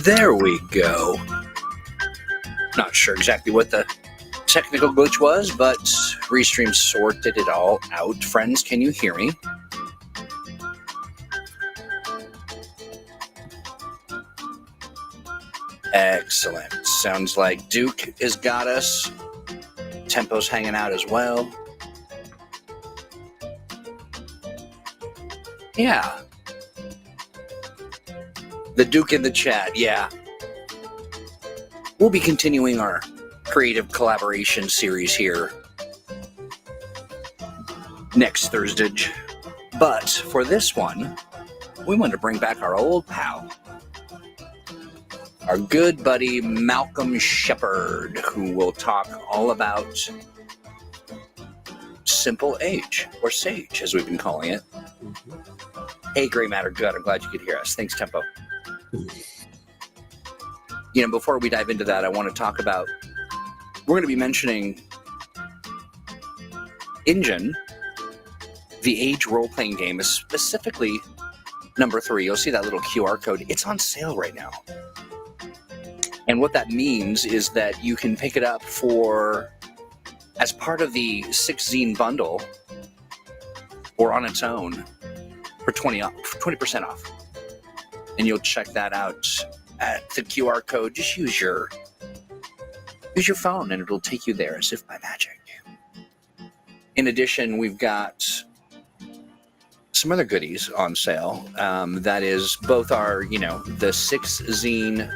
There we go. Not sure exactly what the technical glitch was, but Restream sorted it all out. Friends, can you hear me? Excellent. Sounds like Duke has got us. Tempo's hanging out as well. Yeah. The Duke in the chat, yeah. We'll be continuing our creative collaboration series here next Thursday. But for this one, we want to bring back our old pal, our good buddy Malcolm Shepard, who will talk all about Simple Age, or Sage, as we've been calling it. Hey, Gray Matter, good. I'm glad you could hear us. Thanks, Tempo. You know, before we dive into that, I want to talk about, we're going to be mentioning Engine, the AGE Roleplaying Game, is specifically number 3. You'll see that little QR code. It's on sale right now. And what that means is that you can pick it up as part of the 6-zine bundle or on its own for 20% off. And you'll check that out at the QR code. Just use your phone and it'll take you there as if by magic. In addition, we've got some other goodies on sale. That is both our, the 6-zine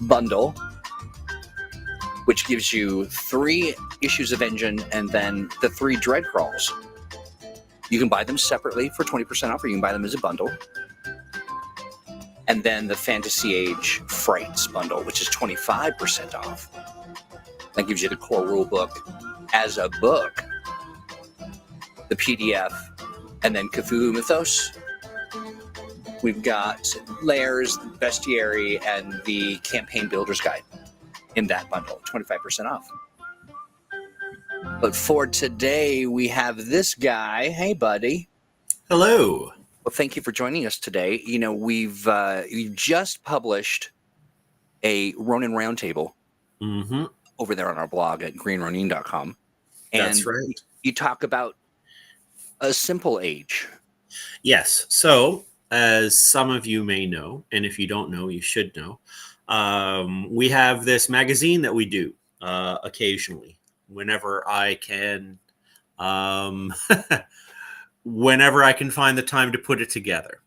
bundle, which gives you 3 issues of Engine and then the 3 Dread Crawls. You can buy them separately for 20% off, or you can buy them as a bundle. And then the Fantasy Age Frights bundle, which is 25% off. That gives you the core rule book as a book, the PDF, and then Cthulhu Mythos. We've got Lairs, Bestiary, and the Campaign Builder's Guide in that bundle, 25% off. But for today, we have this guy. Hey, buddy. Hello. Well, thank you for joining us today. You know, we've just published a Ronin Roundtable over there on our blog at greenronin.com. And that's right. You talk about a Simple Age. Yes. So, as some of you may know, and if you don't know, you should know, we have this magazine that we do occasionally. Whenever I can, whenever I can find the time to put it together.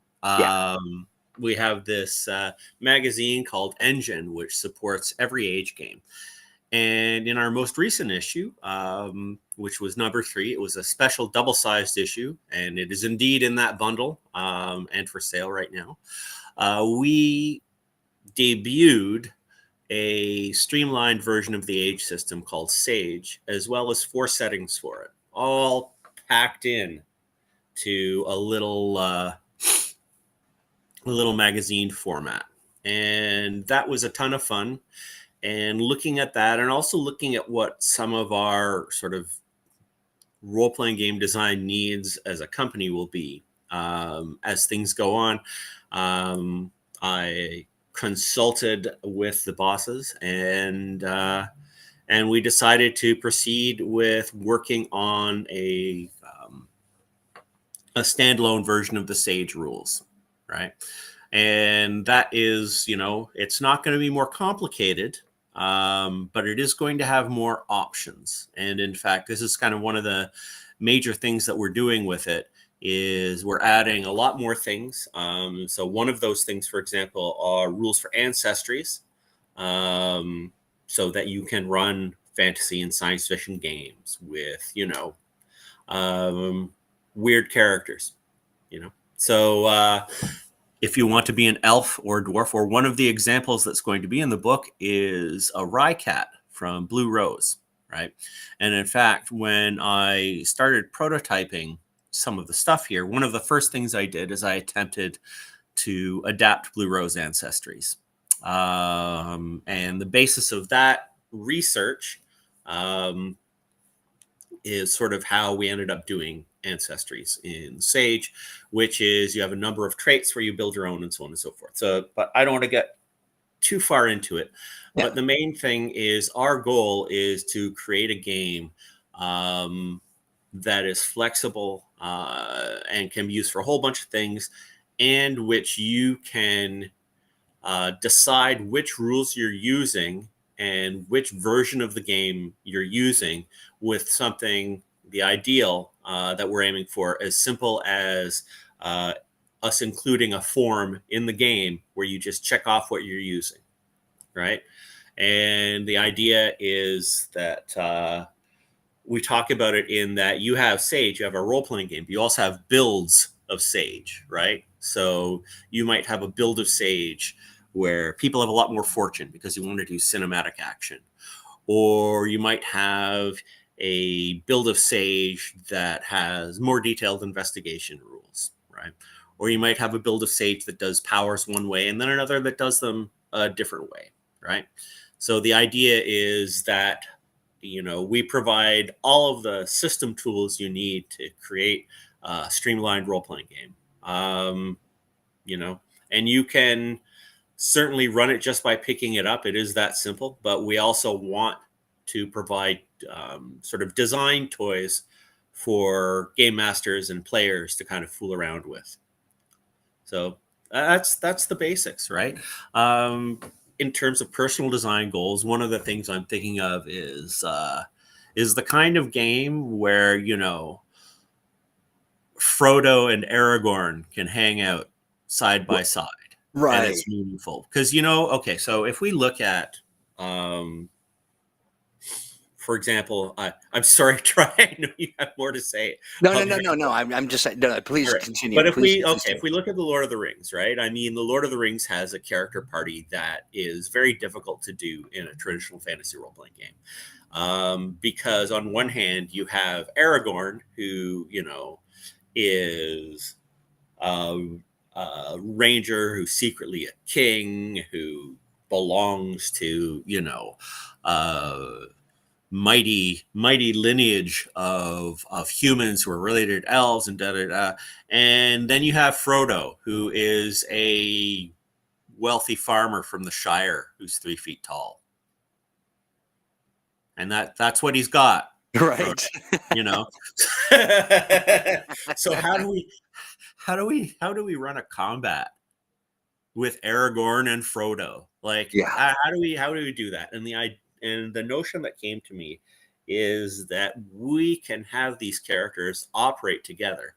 We have this magazine called Engine, which supports every age game. And in our most recent issue, which was number 3, it was a special double-sized issue, and it is indeed in that bundle and for sale right now. We debuted a streamlined version of the Age system called Sage, as well as 4 settings for it, all packed in to a little magazine format. And that was a ton of fun. And looking at that, and also looking at what some of our sort of role-playing game design needs as a company will be as things go on. I consulted with the bosses, and we decided to proceed with working on a standalone version of the Sage rules, right? And that is, it's not going to be more complicated, but it is going to have more options. And in fact, this is kind of one of the major things that we're doing with it, is we're adding a lot more things. So one of those things, for example, are rules for ancestries, so that you can run fantasy and science fiction games with, weird characters, So if you want to be an elf or a dwarf, or one of the examples that's going to be in the book is a Rycat from Blue Rose, right? And in fact, when I started prototyping some of the stuff here, one of the first things I did is I attempted to adapt Blue Rose ancestries. And the basis of that research is sort of how we ended up doing Ancestries in Sage, which is you have a number of traits where you build your own and so on and so forth. So, but I don't want to get too far into it. Yeah. But the main thing is our goal is to create a game that is flexible and can be used for a whole bunch of things, and which you can decide which rules you're using and which version of the game you're using with something, the ideal that we're aiming for, as simple as us including a form in the game where you just check off what you're using, right? And the idea is that we talk about it in that you have Sage, you have a role-playing game, but you also have builds of Sage, right? So you might have a build of Sage where people have a lot more fortune because you want to do cinematic action. Or you might have a build of Sage that has more detailed investigation rules, right? Or you might have a build of Sage that does powers one way and then another that does them a different way, right? So the idea is that, you know, we provide all of the system tools you need to create a streamlined role-playing game. You know, and you can certainly run it just by picking it up. It is that simple, but we also want to provide sort of design toys for game masters and players to kind of fool around with. So that's the basics, right? In terms of personal design goals, one of the things I'm thinking of is the kind of game where, you know, Frodo and Aragorn can hang out side by side. Right. And it's meaningful. Because, you know, okay, so if we look at, for example, I'm sorry, Troy, I know you have more to say. No. I'm just saying, no, please Right. continue. But if please if we look at the Lord of the Rings, right? I mean, the Lord of the Rings has a character party that is very difficult to do in a traditional fantasy role-playing game. Because on one hand, you have Aragorn, who, you know, is a ranger who's secretly a king, who belongs to, you know, mighty lineage of humans who are related to elves and da da da. And then you have Frodo, who is a wealthy farmer from the Shire who's 3 feet tall. And that's what he's got. Right. Frodo, you know. So how do we run a combat with Aragorn and Frodo? Like, Yeah. how do we do that? And the notion that came to me is that we can have these characters operate together,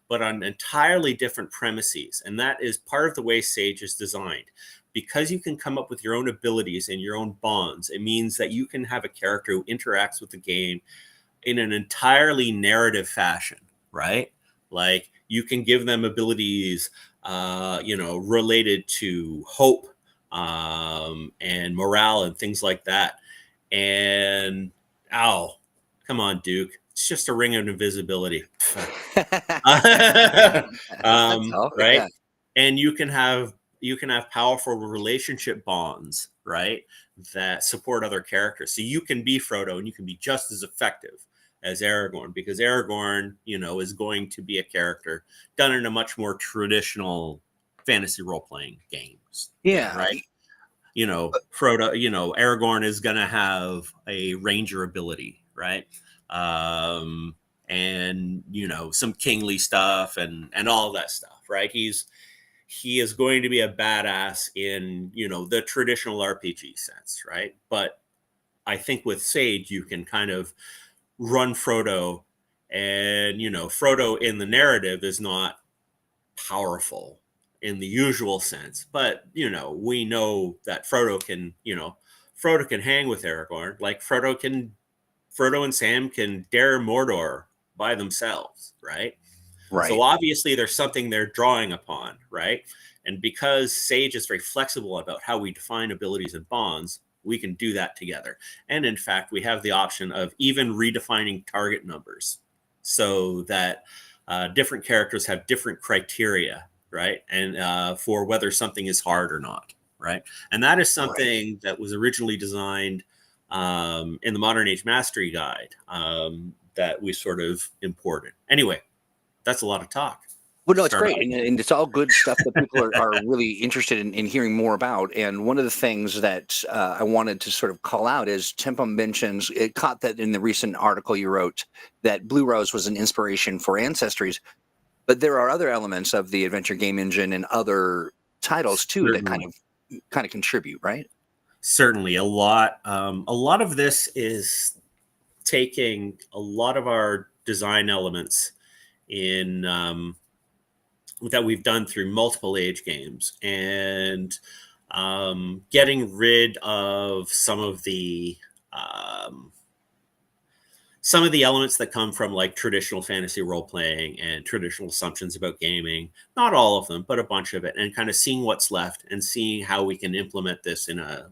but on entirely different premises. And that is part of the way Sage is designed. Because you can come up with your own abilities and your own bonds, it means that you can have a character who interacts with the game in an entirely narrative fashion, right? Like, you can give them abilities, you know, related to hope and morale and things like that. And, come on, Duke. It's just a ring of invisibility. Right? Yeah. And you can have powerful relationship bonds, right, that support other characters. So you can be Frodo and you can be just as effective as Aragorn, because Aragorn, you know, is going to be a character done in a much more traditional fantasy role-playing games. Yeah. Right. You know, Frodo, you know, Aragorn is going to have a ranger ability, right? And, you know, some kingly stuff and all of that stuff, right? He is going to be a badass in, you know, the traditional RPG sense, right? But I think with Sage, you can kind of run Frodo, and, you know, Frodo in the narrative is not powerful in the usual sense, but, you know, we know that Frodo can hang with Aragorn. Like, Frodo and Sam can dare Mordor by themselves, right? Right. So obviously there's something they're drawing upon, right? And because Sage is very flexible about how we define abilities and bonds, we can do that together. And in fact, we have the option of even redefining target numbers so that different characters have different criteria, right? And for whether something is hard or not, right? And that is something that was originally designed in the Modern Age Mastery Guide that we sort of imported. Anyway, that's a lot of talk. Well, no, it's great. And it's all good stuff that people are really interested in hearing more about. And one of the things that I wanted to sort of call out is Tempo mentions, it caught that in the recent article you wrote, that Blue Rose was an inspiration for Ancestries. But there are other elements of the adventure game engine and other titles too that kind of contribute, right? Certainly, a lot of this is taking a lot of our design elements in that we've done through multiple Age games, and getting rid of some of the elements that come from like traditional fantasy role playing and traditional assumptions about gaming. Not all of them, but a bunch of it, and kind of seeing what's left and seeing how we can implement this in a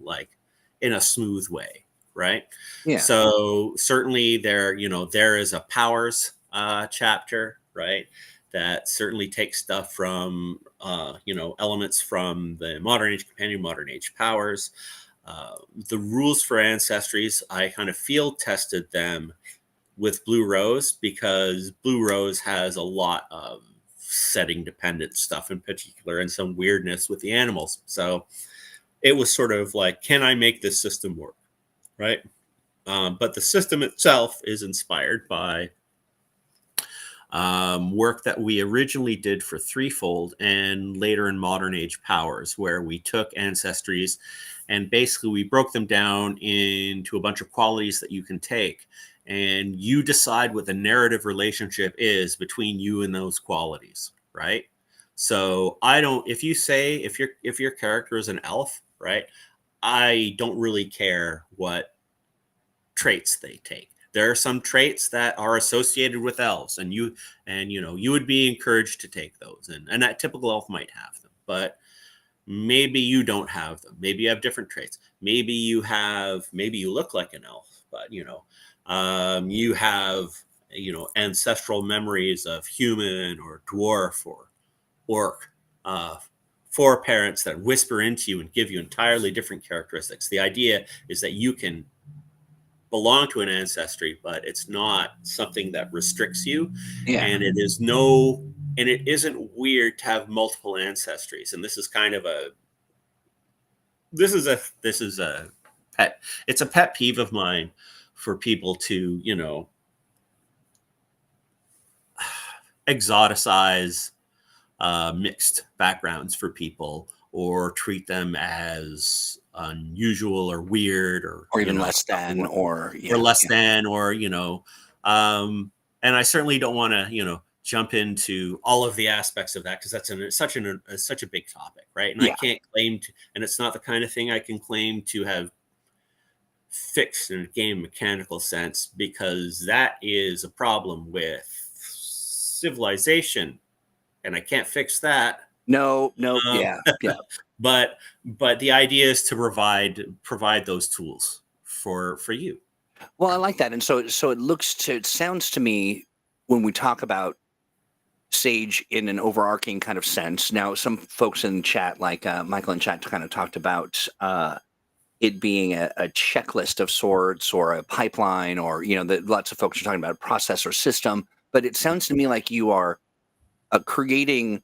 smooth way, right? Yeah. So certainly there is a powers chapter, right? That certainly takes stuff from elements from the Modern Age Companion, Modern Age Powers. The rules for Ancestries, I kind of field tested them with Blue Rose, because Blue Rose has a lot of setting dependent stuff in particular, and some weirdness with the animals. So it was sort of like, can I make this system work, right? But the system itself is inspired by work that we originally did for Threefold and later in Modern Age Powers, where we took Ancestries and basically we broke them down into a bunch of qualities that you can take, and you decide what the narrative relationship is between you and those qualities, right? So if your character is an elf, right, I don't really care what traits they take. There are some traits that are associated with elves, and you would be encouraged to take those, and that typical elf might have them, but maybe you don't have them. Maybe you have different traits. Maybe you look like an elf, but you have ancestral memories of human or dwarf or orc, foreparents that whisper into you and give you entirely different characteristics. The idea is that you can belong to an ancestry, but it's not something that restricts you. Yeah. And it isn't weird to have multiple ancestries. And this is a pet peeve of mine for people to, exoticize mixed backgrounds for people, or treat them as unusual or weird, or even less than, or less than, and I certainly don't want to jump into all of the aspects of that, because that's such a big topic, right? And I can't claim to, and it's not the kind of thing I can claim to have fixed in a game mechanical sense, because that is a problem with civilization, and I can't fix that. No. But the idea is to provide those tools for you. Well, I like that. And so it sounds to me, when we talk about Sage in an overarching kind of sense. Now, some folks in chat, like Michael in chat, kind of talked about it being a checklist of sorts, or a pipeline, or lots of folks are talking about a process or system. But it sounds to me like you are creating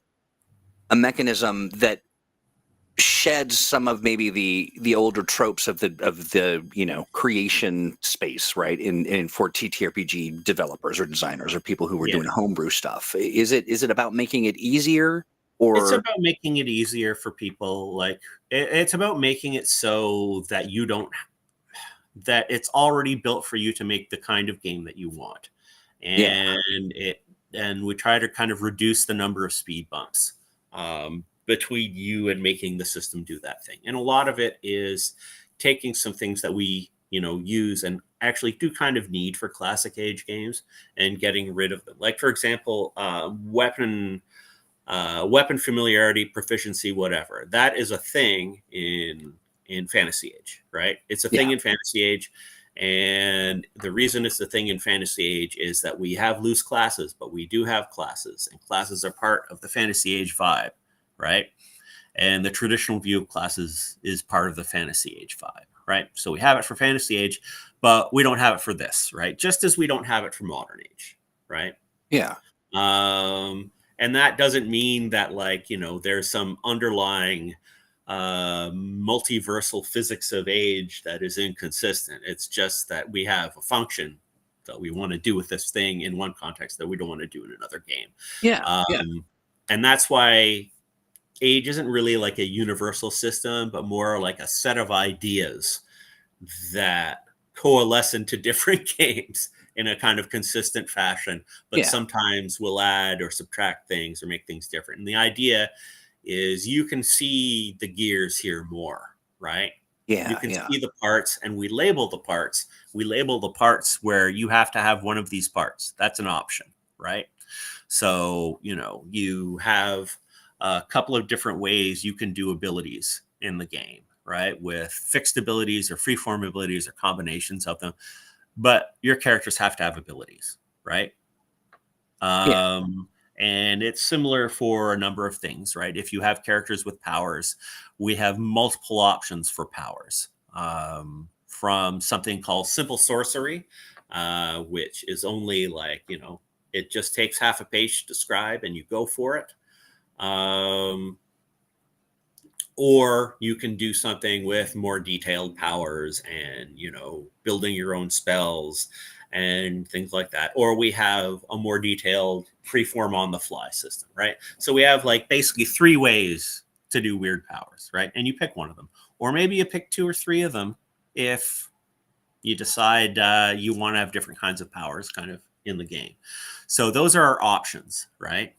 a mechanism that sheds some of maybe the older tropes of the creation space, right? In for TTRPG developers or designers or people who were doing homebrew stuff. Is it about making it easier, or it's about making it easier for people? Like it's about making it so that that it's already built for you to make the kind of game that you want, and we try to kind of reduce the number of speed bumps between you and making the system do that thing. And a lot of it is taking some things that we use and actually do kind of need for classic Age games, and getting rid of them. Like, for example, weapon familiarity, proficiency, whatever. That is a thing in Fantasy Age, right? It's a thing in Fantasy Age. And the reason it's a thing in Fantasy Age is that we have loose classes, but we do have classes, and classes are part of the Fantasy Age vibe, right? And the traditional view of classes is part of the Fantasy Age vibe, right? So we have it for Fantasy Age, but we don't have it for this, right? Just as we don't have it for Modern Age, right? Yeah. And that doesn't mean that, like, there's some underlying multiversal physics of age that is inconsistent. It's just that we have a function that we want to do with this thing in one context that we don't want to do in another game. Yeah. Yeah. And that's why age isn't really like a universal system, but more like a set of ideas that coalesce into different games in a kind of consistent fashion, but Yeah. sometimes we'll add or subtract things or make things different. And the idea is you can see the gears here more, right? Yeah. You can Yeah. see the parts, and we label the parts. We label the parts where you have to have one of these parts. That's an option, right? So, you have a couple of different ways you can do abilities in the game, right? With fixed abilities or freeform abilities or combinations of them. But your characters have to have abilities, right? Yeah. And it's similar for a number of things, right? If you have characters with powers, we have multiple options for powers, from something called simple sorcery, which is only like, it just takes half a page to describe and you go for it. Or you can do something with more detailed powers and, building your own spells and things like that. Or we have a more detailed freeform on the fly system, right? So we have like basically 3 ways to do weird powers, right? And you pick one of them. Or maybe you pick 2 or 3 of them if you decide you want to have different kinds of powers kind of in the game. So those are our options, right?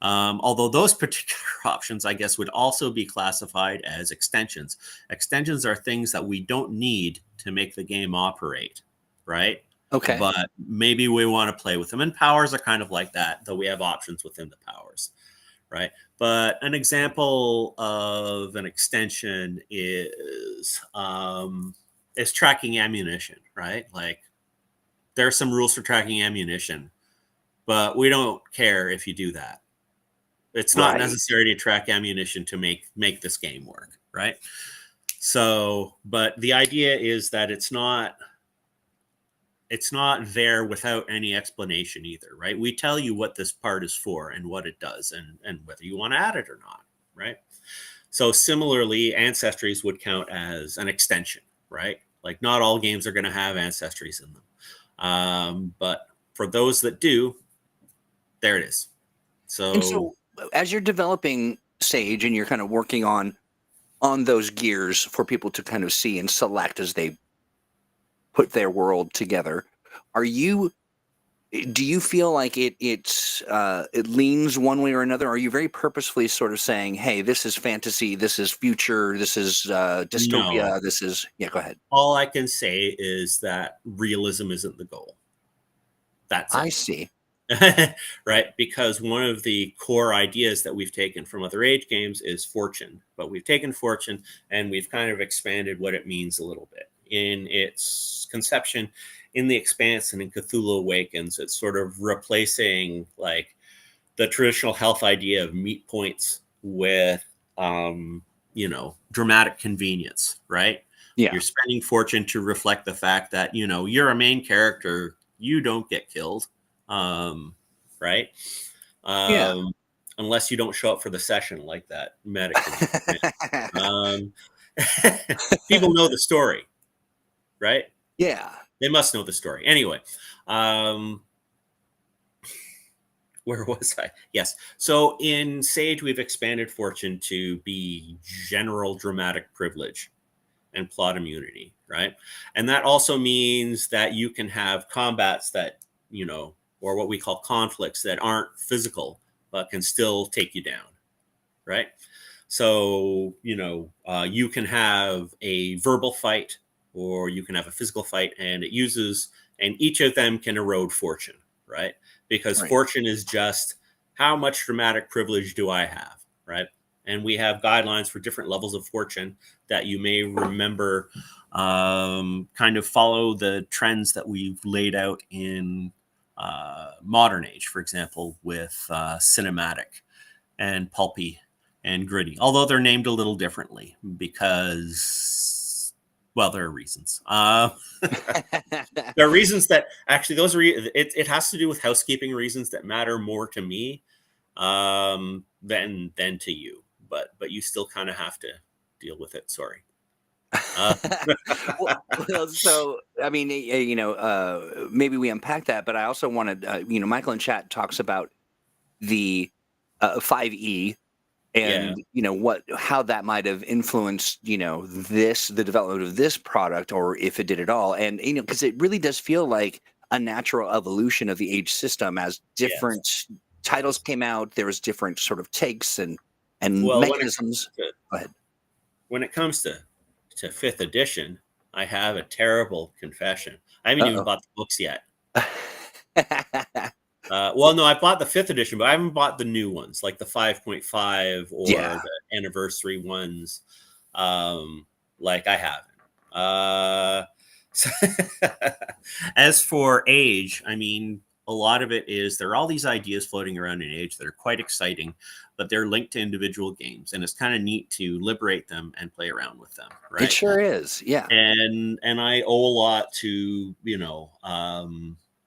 Although those particular options, I guess, would also be classified as extensions. Extensions are things that we don't need to make the game operate, right? Okay. But maybe we want to play with them. And powers are kind of like that, though we have options within the powers, right? But an example of an extension is tracking ammunition, right? Like, there are some rules for tracking ammunition, but we don't care if you do that. It's not necessary to track ammunition to make this game work, right? So, but the idea is that it's not there without any explanation either, right? We tell you what this part is for and what it does and whether you want to add it or not, right? So similarly, ancestries would count as an extension, right? Like, not all games are going to have ancestries in them. But for those that do, there it is. And so, as you're developing Sage and you're kind of working on those gears for people to kind of see and select as they put their world together, do you feel like it leans one way or another? Are you very purposefully sort of saying, "Hey, this is fantasy, this is future, this is dystopia, No. this is..." Yeah, go ahead. All I can say is that realism isn't the goal. That's I it. see. Right? Because one of the core ideas that we've taken from other age games is fortune. But we've taken fortune and we've kind of expanded what it means a little bit. In its conception, in The Expanse and in Cthulhu Awakens, it's sort of replacing like the traditional health idea of meat points with dramatic convenience, right? Yeah. You're spending fortune to reflect the fact that, you're a main character, you don't get killed. Right? Yeah. Unless you don't show up for the session like that medic. People know the story, right? Yeah. They must know the story. Anyway, where was I? Yes. So in Sage, we've expanded fortune to be general dramatic privilege and plot immunity, right? And that also means that you can have combats that, or what we call conflicts that aren't physical, but can still take you down, right? So, you can have a verbal fight or you can have a physical fight, and each of them can erode fortune, right? Because Right. fortune is just how much dramatic privilege do I have, right? And we have guidelines for different levels of fortune that you may remember kind of follow the trends that we've laid out in Modern Age, for example, with cinematic and pulpy and gritty, although they're named a little differently because Well, there are reasons. There are reasons that actually it has to do with housekeeping reasons that matter more to me than to you. But you still kind of have to deal with it. Sorry. Well, so I mean, maybe we unpack that, but I also wanted, Michael in chat talks about the 5E and how that might have influenced the development of this product, or if it did at all. And because it really does feel like a natural evolution of the AGE system as different titles came out. There was different sort of takes and mechanisms. Go ahead. When it comes to 5th edition, I have a terrible confession. I haven't even bought the books yet. Well, no, I bought the 5th edition, but I haven't bought the new ones, like the 5.5 or the anniversary ones. Like I haven't. As for AGE, I mean, a lot of it is there are all these ideas floating around in AGE that are quite exciting, but they're linked to individual games, and it's kind of neat to liberate them and play around with them. Right? It sure is, yeah. And I owe a lot to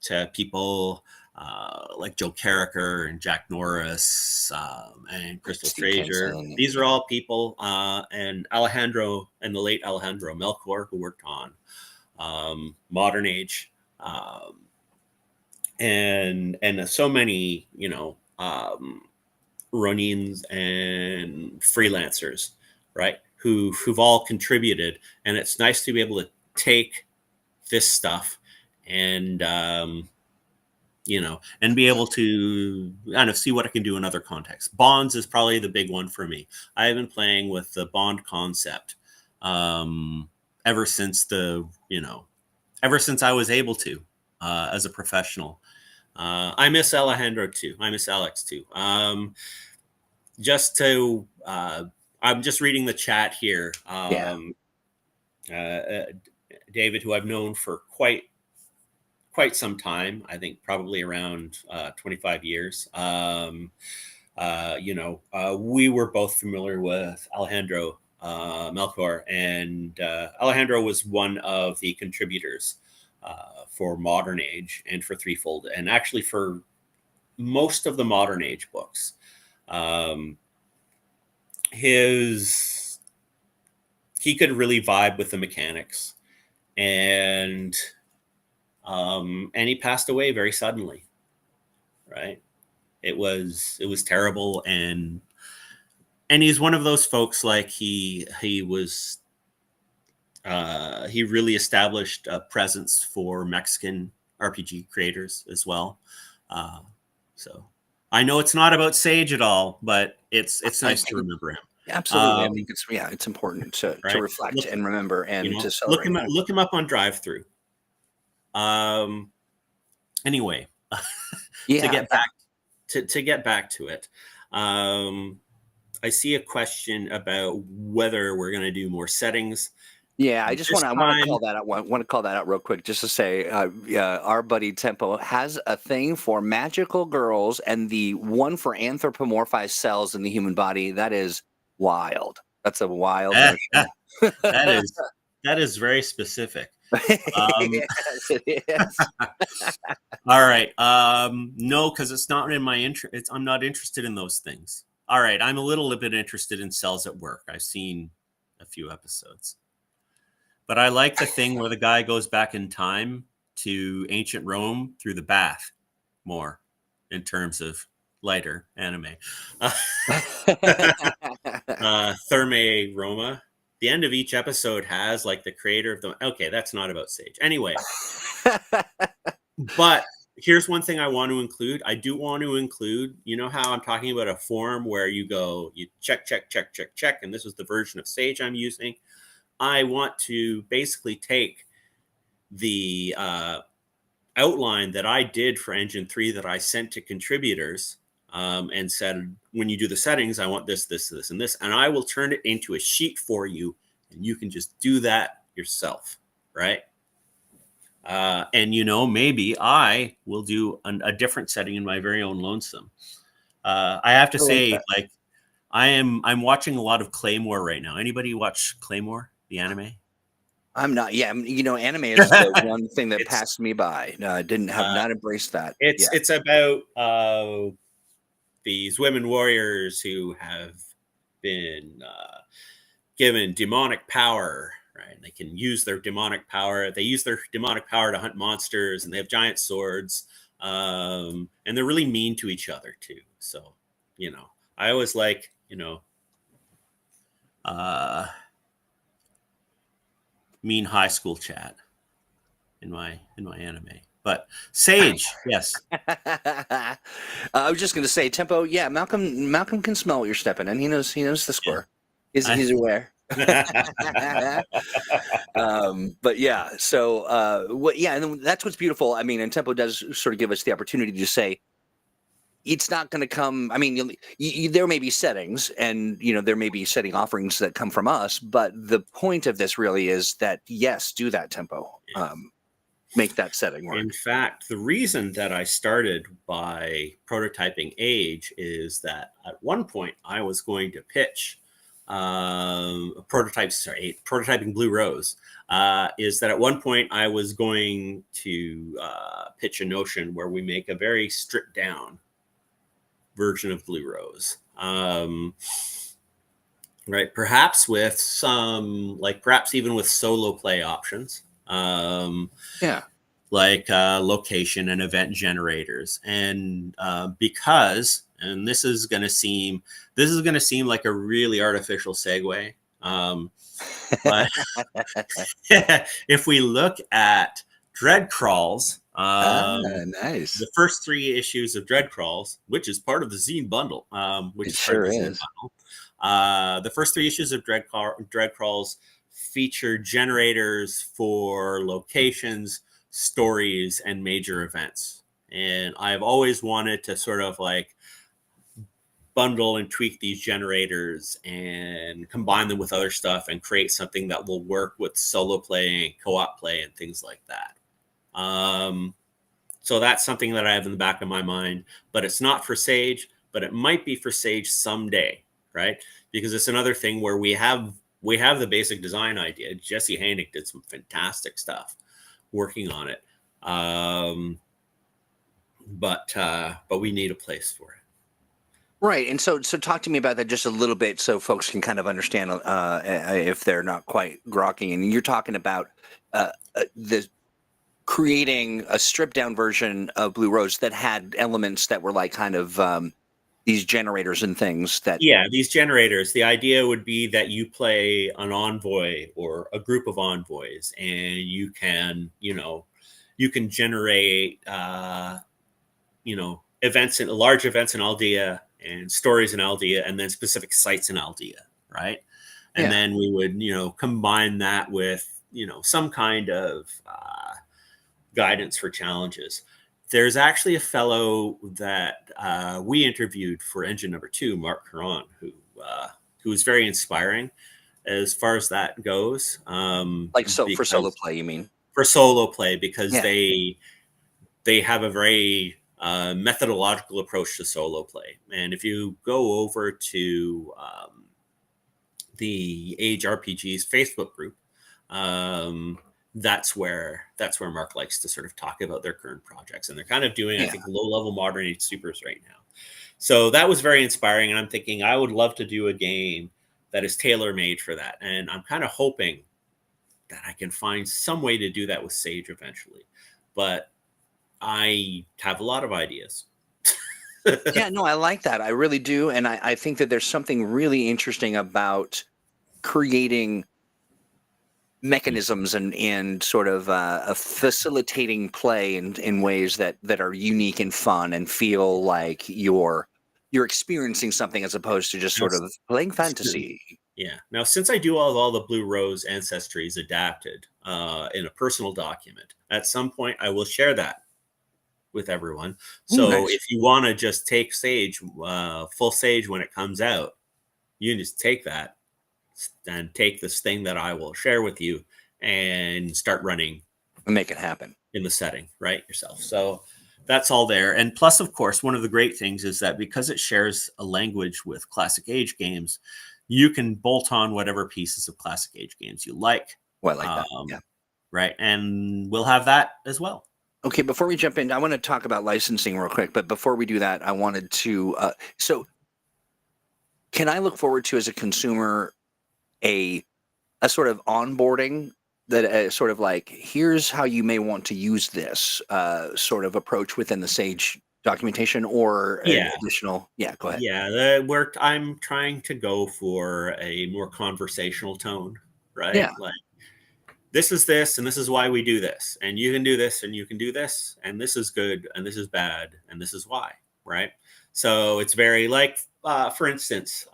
to people like Joe Carricker and Jack Norris and Crystal Steve Fraser. Kenson. These are all people, and Alejandro and the late Alejandro Melchor, who worked on Modern Age, and so many, Ronins and freelancers, right? Who've all contributed, and it's nice to be able to take this stuff and and be able to kind of see what I can do in other contexts. Bonds is probably the big one for me. I have been playing with the Bond concept ever since I was able to as a professional. I miss Alejandro too. I miss Alex too. I'm just reading the chat here. David, who I've known for quite some time, I think probably around 25 years. We were both familiar with Alejandro Melchor, and Alejandro was one of the contributors for Modern Age and for Threefold, and actually for most of the Modern Age books. He could really vibe with the mechanics, and he passed away very suddenly. Right? It was terrible, and he's one of those folks, like he really established a presence for Mexican RPG creators as well. So I know it's not about Sage at all, but it's nice to remember him. Absolutely. I think it's important to reflect and remember and to celebrate. Look him up on Drive-Thru. Anyway, to get back to it, I see a question about whether we're going to do more settings. Yeah, I want to call that out. Want to call that out real quick, just to say, our buddy Tempo has a thing for magical girls, and the one for anthropomorphized cells in the human body. That is wild. That's a wild notion. That is very specific. Yes, it is. All right. No, because it's not in my interest. I'm not interested in those things. All right. I'm a little bit interested in cells at work. I've seen a few episodes. But I like the thing where the guy goes back in time to ancient Rome through the bath more, in terms of lighter anime. Thermae Roma. The end of each episode has like the creator of the... Okay, that's not about Sage. Anyway. But here's one thing I want to include. I do want to include, you know how I'm talking about a form where you check, and this is the version of Sage I'm using. I want to basically take the outline that I did for Engine 3 that I sent to contributors and said, when you do the settings, I want this, this, this, and this. And I will turn it into a sheet for you, and you can just do that yourself, right? And, maybe I will do a different setting in my very own lonesome. I have to say, like, I'm watching a lot of Claymore right now. Anybody watch Claymore, the anime? I'm not. Yeah, anime is the one thing that It's passed me by. No, I didn't have uh, not embraced that. it's Yeah. it's about these women warriors who have been given demonic power, right? They can use their demonic power. They use their demonic power to hunt monsters, and they have giant swords. And they're really mean to each other too. So, I always like, uh, mean high school chat in my anime. But Sage, yes. I was just going to say tempo. Yeah, Malcolm can smell what you're stepping in. He knows the score. He's aware. But yeah, so yeah, and then that's what's beautiful. I mean, and tempo does sort of give us the opportunity to say it's not going to come. I mean, there may be settings, and there may be setting offerings that come from us, but the point of this really is that yes, do that tempo. Make that setting work. In fact, the reason that I started by prototyping Age is that at one point I was going to pitch prototyping Blue Rose. Is that at one point I was going to pitch a notion where we make a very stripped down version of Blue Rose. Right, perhaps with perhaps even with solo play options. Yeah. Like location and event generators, and because, and this is going to seem like a really artificial segue, but if we look at Dread Crawls, nice. the first 3 issues of Dread Crawls, which is part of the zine bundle, It sure is. The first 3 issues of Dread Crawls feature generators for locations, stories, and major events. And I've always wanted to sort of like bundle and tweak these generators and combine them with other stuff and create something that will work with solo play and co-op play and things like that. So that's something that I have in the back of my mind, but it's not for Sage, but it might be for Sage someday, right? Because it's another thing where we have the basic design idea. Jesse Hanick did some fantastic stuff working on it. But we need a place for it. Right. And so talk to me about that just a little bit so folks can kind of understand if they're not quite grokking. And you're talking about the creating a stripped down version of Blue Rose that had elements that were like kind of these generators and things that. Yeah, these generators. The idea would be that you play an envoy or a group of envoys, and you can generate, large events in Aldea and stories in Aldea, and then specific sites in Aldea, right? And then we would, combine that with, some kind of guidance for challenges. There's actually a fellow that we interviewed for Engine number 2, Mark Caron, who was very inspiring as far as that goes. For solo play, you mean? For solo play, because they have a very methodological approach to solo play. And if you go over to the Age RPG's Facebook group, that's where Mark likes to sort of talk about their current projects, and they're kind of doing, I think, low-level modern age supers right now. So that was very inspiring, and I'm thinking I would love to do a game that is tailor-made for that, and I'm kind of hoping that I can find some way to do that with Sage eventually. But I have a lot of ideas. Yeah, no, I like that. I really do, and I think that there's something really interesting about creating mechanisms and sort of facilitating play in ways that are unique and fun and feel like you're experiencing something as opposed to just sort of playing fantasy. Yeah. Now, since I do all the Blue Rose ancestries adapted in a personal document, at some point I will share that with everyone. So nice. If you want to just take Sage, full Sage when it comes out, you can just take that and take this thing that I will share with you and start running and make it happen in the setting, right, yourself. So that's all there. And plus, of course, one of the great things is that because it shares a language with classic Age games, you can bolt on whatever pieces of classic Age games you like Well, I like that. Yeah. Right, and we'll have that as well. Okay, before we jump in, I want to talk about licensing real quick. But before we do that, I wanted to. So, can I look forward to, as a consumer, a sort of onboarding that sort of like, here's how you may want to use this sort of approach within the Sage documentation, or an Yeah. additional? Yeah, go ahead. Yeah, I'm trying to go for a more conversational tone, right? Yeah. Like, this is this, and this is why we do this, and you can do this, and you can do this, and this is good, and this is bad, and this is why, right? So it's very like, for instance,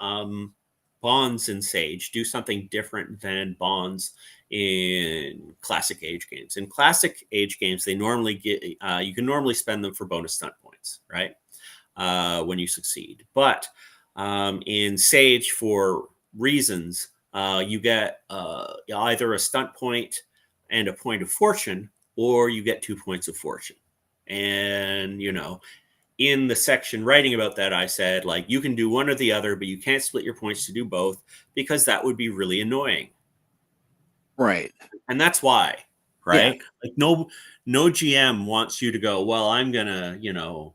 bonds in Sage do something different than bonds in classic Age games. In classic Age games, they normally get you can normally spend them for bonus stunt points, right? When you succeed. But in Sage, for reasons, you get either a stunt point and a point of fortune, or you get 2 points of fortune. And, in the section writing about that, I said, like, you can do one or the other, but you can't split your points to do both, because that would be really annoying. Right. And that's why, right? Yeah. Like, no GM wants you to go, well, I'm going to,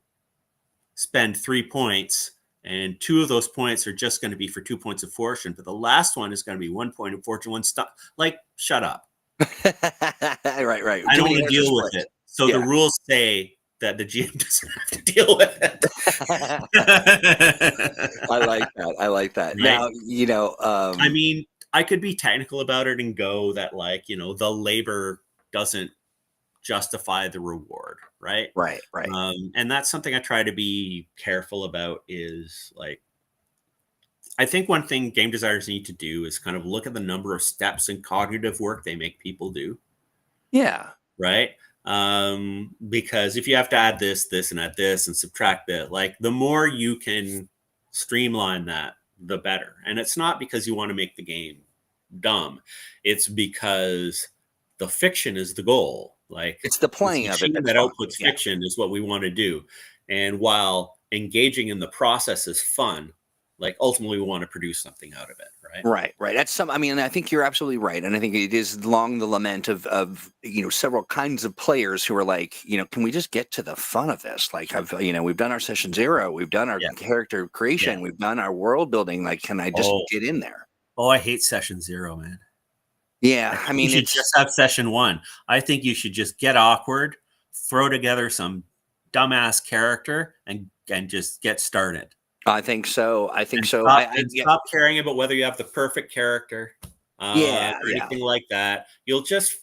spend 3 points, and 2 of those points are just going to be for 2 points of fortune, but the last one is going to be 1 point of fortune, one stuff. Like, shut up. Right. I don't want to deal with it. So the rules say that the GM doesn't have to deal with it. I like that. Right? Now, I mean, I could be technical about it and go that, like, the labor doesn't justify the reward, right? Right. And that's something I try to be careful about, is like, I think one thing game designers need to do is kind of look at the number of steps and cognitive work they make people do. Yeah. Right. Because if you have to add this, and add this and subtract that, like, the more you can streamline that, the better. And it's not because you want to make the game dumb. It's because the fiction is the goal. Like, it's the playing of it that outputs fiction is what we want to do. And while engaging in the process is fun, like, ultimately we want to produce something out of it, right? Right. That's I think you're absolutely right. And I think it is long the lament of several kinds of players who are like, can we just get to the fun of this? Like, we've done our session 0, we've done our character creation, we've done our world building. Like, can I just get in there? Oh, I hate session 0, man. Yeah, I mean, you should just have session 1. I think you should just get awkward, throw together some dumbass character, and just get started. I think so. Stop caring about whether you have the perfect character, or anything like that. You'll just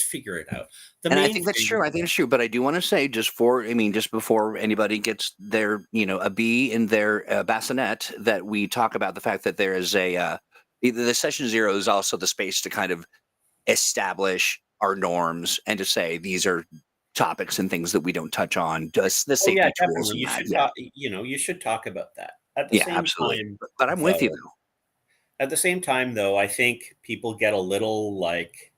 figure it out. I think that's true. I think it's true. But I do want to say, just before anybody gets their, a B in their bassinet, that we talk about the fact that there is the session 0 is also the space to kind of establish our norms and to say these are topics and things that we don't touch on. Just the safety tools. You should talk, you should talk about that. At the same absolutely. time, but I'm with you though. At the same time, though, I think people get a little like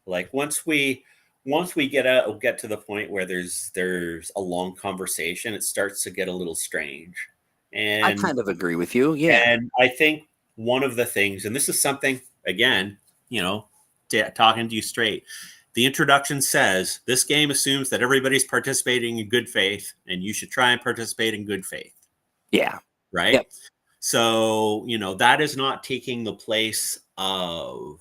once we get to the point where there's a long conversation, it starts to get a little strange. And I kind of agree with you. Yeah. And I think one of the things, and this is something, again, talking to you straight, the introduction says this game assumes that everybody's participating in good faith, and you should try and participate in good faith. Yeah. Right. Yep. So, that is not taking the place of,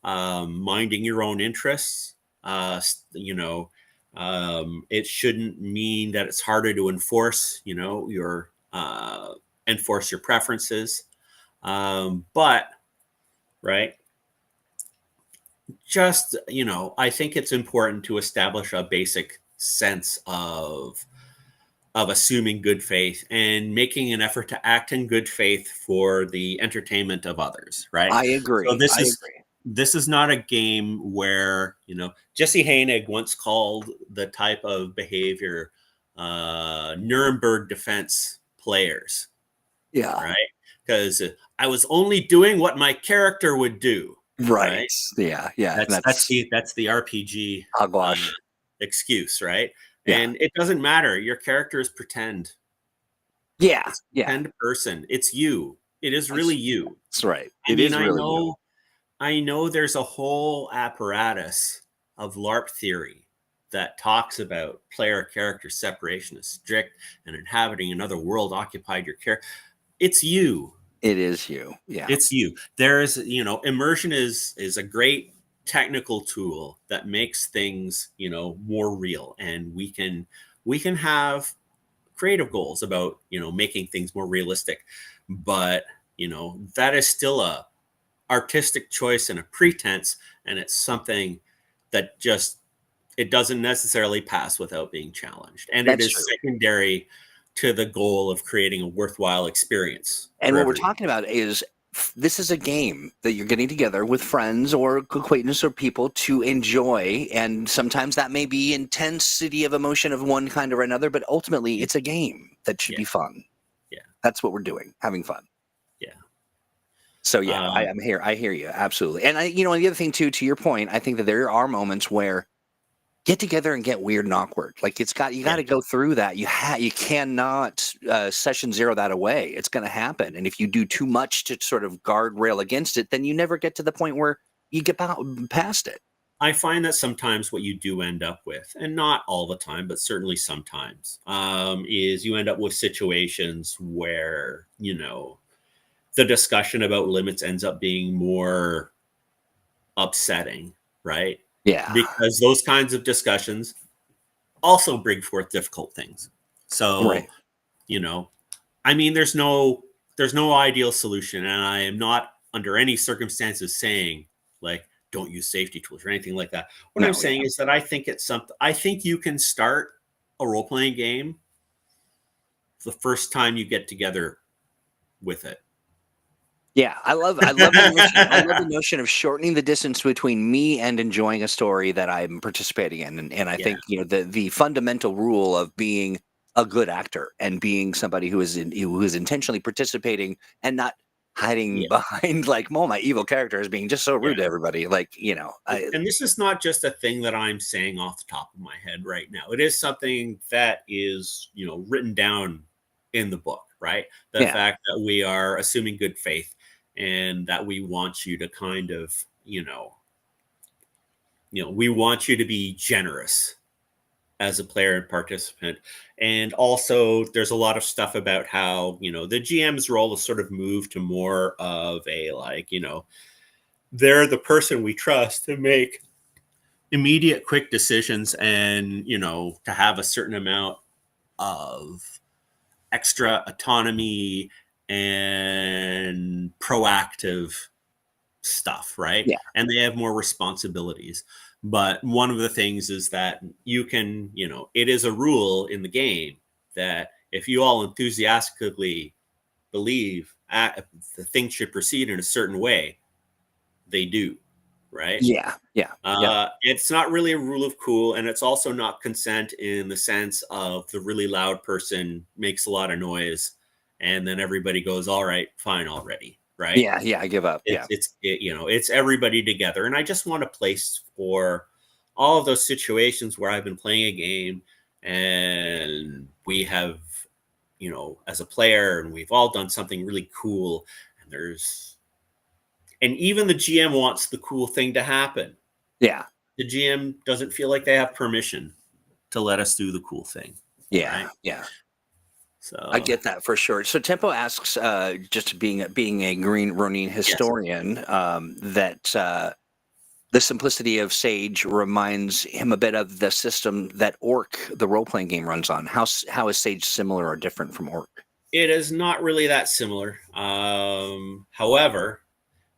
minding your own interests. It shouldn't mean that it's harder to enforce, enforce your preferences. But, right. Just, I think it's important to establish a basic sense of assuming good faith and making an effort to act in good faith for the entertainment of others, right? I agree. So this is not a game where, Jesse Hainig once called the type of behavior Nuremberg defense players. Yeah. Right? Because I was only doing what my character would do. Right. Yeah. That's the RPG excuse, right? Yeah. And it doesn't matter. Your character is pretend. Yeah. It's a pretend person. It's you. It is really you. That's right. I I know there's a whole apparatus of LARP theory that talks about player character separation as strict and inhabiting another world occupied your character. It's you. It is you. Yeah. It's you. There's, immersion is a great technical tool that makes things, more real, and we can have creative goals about, making things more realistic, but that is still a artistic choice and a pretense, and it's something that just it doesn't necessarily pass without being challenged, and it That's is true. secondary to the goal of creating a worthwhile experience And for what we're everyone. talking about is this is a game that you're getting together with friends or acquaintances or people to enjoy. And sometimes that may be intensity of emotion of one kind or another, but ultimately it's a game that should Yeah. be fun. Yeah. That's what we're doing, having fun. Yeah. So yeah, I'm here. I hear you. Absolutely. And and the other thing too, to your point, I think that there are moments where get together and get weird and awkward. Like you got to go through that. You cannot session zero that away. It's going to happen. And if you do too much to sort of guardrail against it, then you never get to the point where you get past it. I find that sometimes what you do end up with, and not all the time, but certainly sometimes, is you end up with situations where, the discussion about limits ends up being more upsetting, right? Yeah. Because those kinds of discussions also bring forth difficult things. So, Right. there's no ideal solution, and I am not under any circumstances saying like don't use safety tools or anything like that. What I'm saying is that I think it's something. I think you can start a role playing game the first time you get together with it. Yeah, I love the notion. I love the notion of shortening the distance between me and enjoying a story that I'm participating in, and I think the fundamental rule of being a good actor and being somebody who is intentionally participating and not hiding behind like, oh, my evil character is being just so rude to everybody. Like, And this is not just a thing that I'm saying off the top of my head right now. It is something that is, written down in the book, right? The fact that we are assuming good faith and that we want you to kind of, we want you to be generous as a player and participant. And also there's a lot of stuff about how, the GM's role has sort of moved to more of a like, they're the person we trust to make immediate quick decisions and, to have a certain amount of extra autonomy and proactive stuff, right? yeah, And they have more responsibilities. But one of the things is that you can, it is a rule in the game that if you all enthusiastically believe the thing should proceed in a certain way, they do, right? yeah, It's not really a rule of cool, and it's also not consent in the sense of the really loud person makes a lot of noise, and then everybody goes, "All right, fine already." Right? yeah. I give up. It's everybody together, and I just want a place for all of those situations where I've been playing a game, and we have, as a player, and we've all done something really cool, and even the GM wants the cool thing to happen. Yeah. The GM doesn't feel like they have permission to let us do the cool thing. Yeah. Right? Yeah. So I get that for sure. So Tempo asks, just being a Green Ronin historian, that the simplicity of Sage reminds him a bit of the system that Orc, the role playing game, runs on. How is Sage similar or different from Orc? it is not really that similar. However,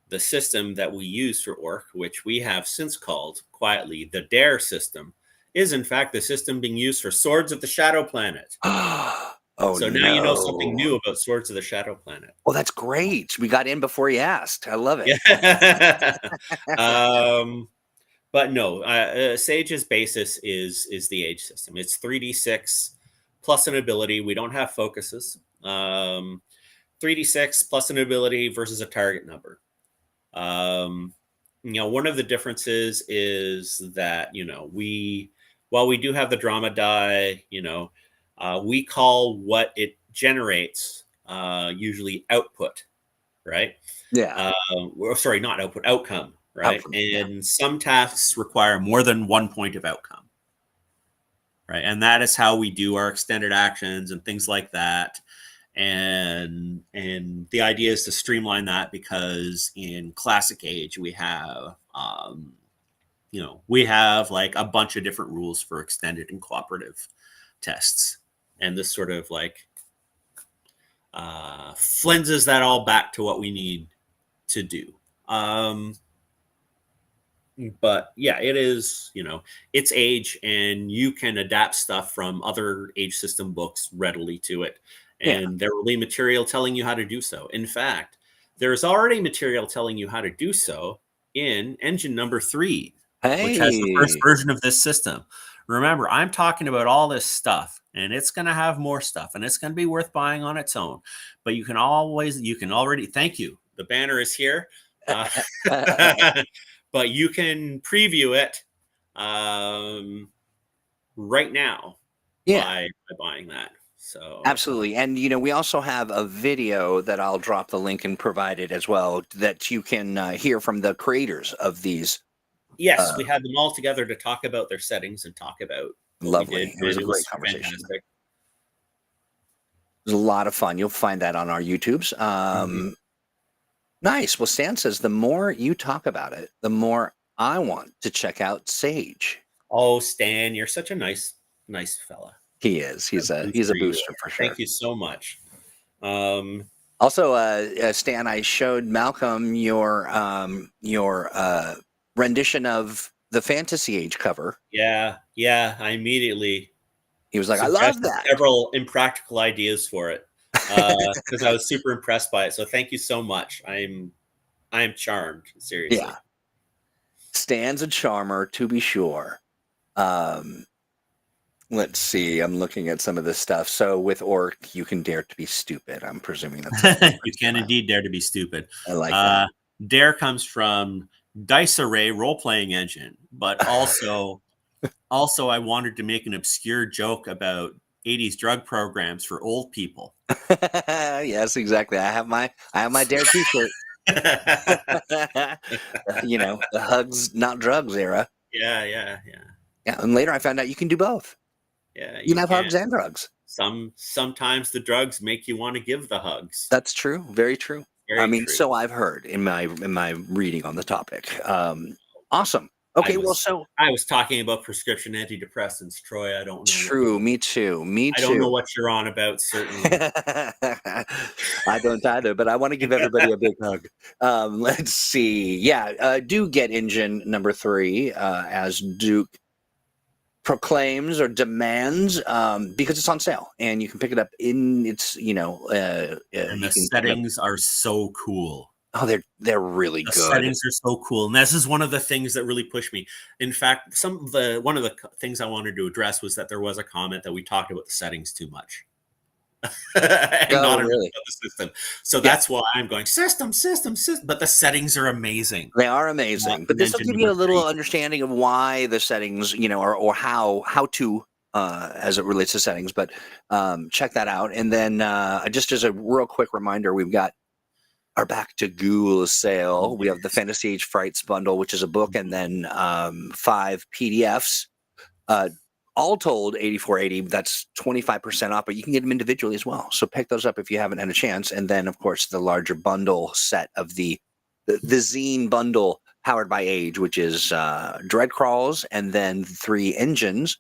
the system that we use for Orc, which we have since called quietly the Dare system, is in fact the system being used for Swords of the Shadow Planet. Oh, So now you know something new about Swords of the Shadow Planet. Oh, that's great. We got in before you asked. I love it. Yeah. But no, Sage's basis is the AGE system. It's 3d6 plus an ability. We don't have focuses. 3d6 plus an ability versus a target number. One of the differences is that, while we do have the drama die, we call what it generates usually output. right? Yeah. Or sorry, not output, outcome, right? Outcome. Yeah. And some tasks require more than 1 point of outcome, right? And that is how we do our extended actions and things like that. And the idea is to streamline that, because in classic age we have we have like a bunch of different rules for extended and cooperative tests, and this sort of like flenses that all back to what we need to do. But yeah, it is, it's age, and you can adapt stuff from other age system books readily to it. Yeah. And there will be material telling you how to do so. In fact, there's already material telling you how to do so in engine number 3, which has the first Hey. version of this system. Remember, I'm talking about all this stuff, and it's going to have more stuff, and it's going to be worth buying on its own. But you can already, thank you. The banner is here. But you can preview it right now Yeah. by buying that. So Absolutely. And, we also have a video that I'll drop the link and provide it as well, that you can hear from the creators of these. yes, we had them all together to talk about their settings and talk about what we did. Lovely. It was And a it great was conversation. fantastic. It was a lot of fun. You'll find that on our YouTubes. Nice. Well, Stan says the more you talk about it, the more I want to check out Sage. Oh, Stan, you're such a nice fella. He is. He's a booster for sure. Thank you so much. Also, Stan, I showed Malcolm your rendition of the Fantasy Age cover. Yeah, I immediately. He was like, "I love that." Several impractical ideas for it, because I was super impressed by it. So thank you so much. I'm charmed. Seriously. Yeah, Stan's a charmer, to be sure. Let's see. I'm looking at some of this stuff. So with Orc, you can dare to be stupid. I'm presuming that's You can indeed dare to be stupid. I like that. Dare comes from Dice Array Role-Playing Engine, but also I wanted to make an obscure joke about 80s drug programs for old people. Yes, exactly. I have my dare T-shirt. The hugs, not drugs era. Yeah. Yeah, and later I found out you can do both. Yeah, You can have hugs and drugs. Sometimes the drugs make you want to give the hugs. That's true. Very true. Very true. So I've heard in my reading on the topic. Awesome. Okay, I was talking about prescription antidepressants, Troy. I don't know. True. Me too. I don't know what you're on about, certainly. I don't either, but I want to give everybody a big hug. Let's see. Yeah, do get engine number 3 as Duke proclaims or demands, because it's on sale and you can pick it up in its and the settings are so cool. Oh, they're really good. The settings are so cool, and this is one of the things that really pushed me. In fact, one of the things I wanted to address was that there was a comment that we talked about the settings too much. And not really about the system. So that's why I'm going system. But the settings are amazing. They are amazing. But this will give you a little understanding of why the settings, or how to, as it relates to settings. But check that out. And then just as a real quick reminder, we've got our Back to Ghoul sale. We have the Fantasy Age Frights bundle, which is a book, and then 5 PDFs. All told, $84.80. That's 25% off, but you can get them individually as well. So pick those up if you haven't had a chance. And then, of course, the larger bundle set of the zine bundle powered by Age, which is Dread Crawls and then 3 engines.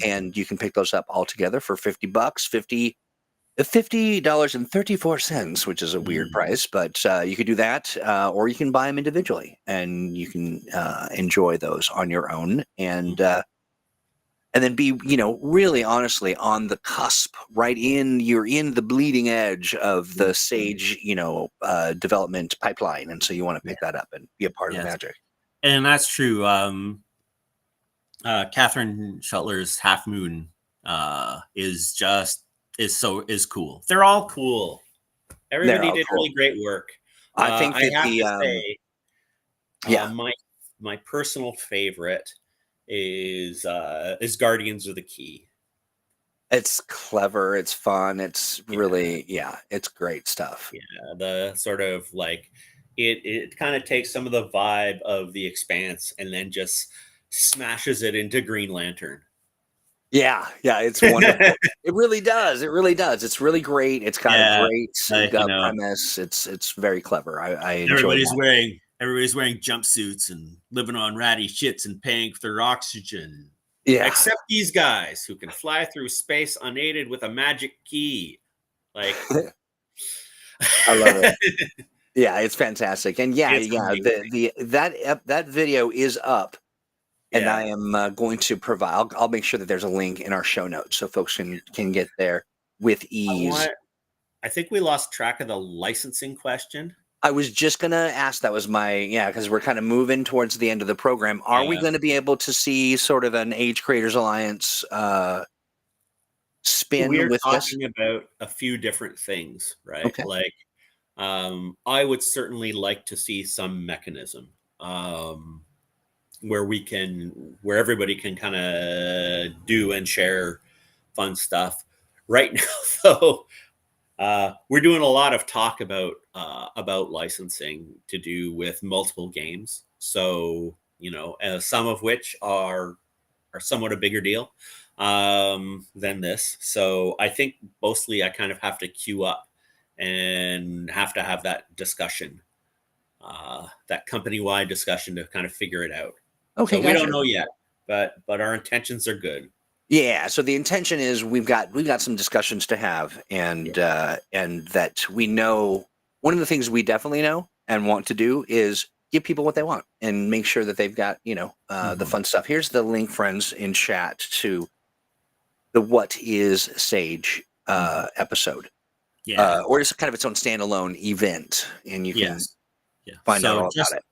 And you can pick those up all together for $50. $50.34, which is a weird price, but you could do that, or you can buy them individually, and you can enjoy those on your own, and then be, really honestly on the cusp, you're in the bleeding edge of the Sage, development pipeline, and so you want to pick that up and be a part of the magic. And that's true. Catherine Shuttler's Half Moon is cool. They're all cool. Everybody did really great work. I think that I have to say, my personal favorite is Guardians of the Key. It's clever. It's fun. It's really, it's great stuff. Yeah, the sort of like it kind of takes some of the vibe of The Expanse and then just smashes it into Green Lantern. Yeah, it's wonderful. It really does. It really does. It's really great. It's got a Yeah, great like premise. It's very clever. I enjoy everybody's that. wearing jumpsuits and living on ratty shits and paying for their oxygen. Yeah, Except these guys who can fly through space unaided with a magic key. Like I love it. Yeah, it's fantastic. And it's amazing. that video is up, and I Yeah. am going to provide. I'll make sure that there's a link in our show notes so folks can get there with ease. I think we lost track of the licensing question. I was just gonna ask. That was my because we're kind of moving towards the end of the program. Are we Yeah. going to be able to see sort of an Age Creators Alliance spin We're with this? talking about a few different things, right? Okay. Like, I would certainly like to see some mechanism where everybody can kind of do and share fun stuff. Right now, though, we're doing a lot of talk about licensing to do with multiple games. So some of which are somewhat a bigger deal than this. So I think mostly I kind of have to queue up and have to have that discussion, that company-wide discussion to kind of figure it out. Okay, So we gotcha. don't know yet, but our intentions are good. Yeah, so the intention is we've got some discussions to have, and that we know one of the things we definitely know and want to do is give people what they want and make sure that they've got the fun stuff. Here's the link, friends, in chat to the What Is Sage episode. Yeah. Or it's kind of its own standalone event, and you can find out all about it.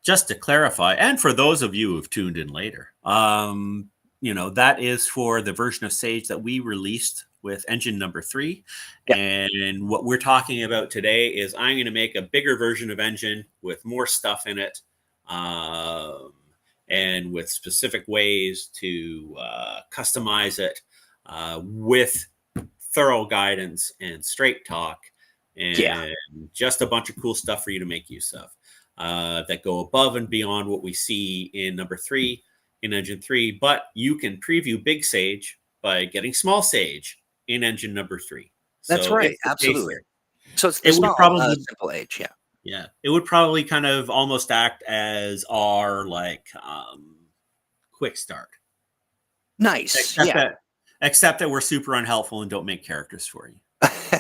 Just to clarify, and for those of you who've tuned in later, that is for the version of Sage that we released with engine number 3. Yeah. And what we're talking about today is I'm going to make a bigger version of engine with more stuff in it, and with specific ways to customize it, with thorough guidance and straight talk, and just a bunch of cool stuff for you to make use of, that go above and beyond what we see in number 3 in engine 3. But you can preview Big Sage by getting Small Sage in engine number 3. That's So right, it's the absolutely. here. So it's the small, simple Age, yeah. It would probably kind of almost act as our quick start. Nice, except that we're super unhelpful and don't make characters for you.